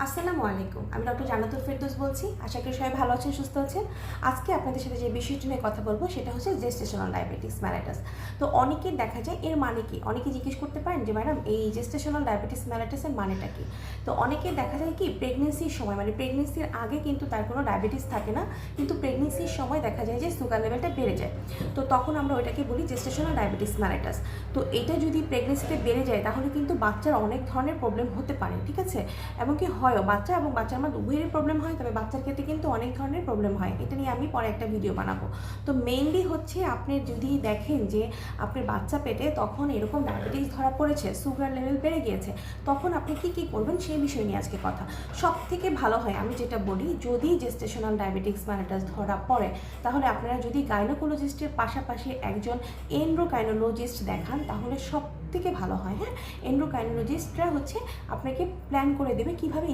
আসসালামু আলাইকুম। আমি ডক্টর জান্নাতুল ফেরদৌস বলছি। আশা করি সবাই ভালো আছেন, সুস্থ আছেন। আজকে আপনাদের সাথে যে বিষয়টি নিয়ে কথা বলবো সেটা হচ্ছে জেস্টেশনাল ডায়াবেটিস মেলাইটাস। তো অনেকের দেখা যায় এর মানে কি? অনেকে জিজ্ঞেস করতে পারেন যে ম্যাডাম এই জেস্টেশনাল ডায়াবেটিস মেলাইটাসের মানেটা কি? তো অনেকের দেখা যায় কি প্রেগনেন্সির সময় মানে প্রেগনেন্সির আগে কিন্তু তার কোনো ডায়াবেটিস থাকে না, কিন্তু প্রেগনেন্সির সময় দেখা যায় যে সুগার লেভেলটা বেড়ে যায়। তো তখন আমরা ওইটাকে বলি জেস্টেশনাল ডায়াবেটিস মেলাইটাস। তো এটা যদি প্রেগনেন্সিতে বেড়ে যায় তাহলে কিন্তু বাচ্চার অনেক ধরনের প্রবলেম হতে পারে, ঠিক আছে? এমনকি হয়ও বাচ্চা এবং বাচ্চার মধ্যে উভয়েরই প্রবলেম হয়, তবে বাচ্চার ক্ষেত্রে কিন্তু অনেক ধরনের প্রবলেম হয়। এটা নিয়ে আমি পরে একটা ভিডিও বানাবো। তো মেইনলি হচ্ছে আপনি যদি দেখেন যে আপনার বাচ্চা পেটে তখন এরকম ডায়াবেটিস ধরা পড়েছে, সুগার লেভেল বেড়ে গিয়েছে, তখন আপনি কি করবেন সেই বিষয় নিয়ে আজকে কথা। সব থেকে ভালো হয় আমি যেটা বলি, যদি জেস্টেশনাল ডায়াবেটিস মেলাইটাস ধরা পড়ে তাহলে আপনারা যদি গাইনোকোলজিস্টের পাশাপাশি একজন এন্ড্রোকাইনোলজিস্ট দেখান তাহলে সব থেকে ভালো হয়। হ্যাঁ, এন্ড্রোকাইনোলজিস্টরা হচ্ছে আপনাকে প্ল্যান করে দেবে কীভাবে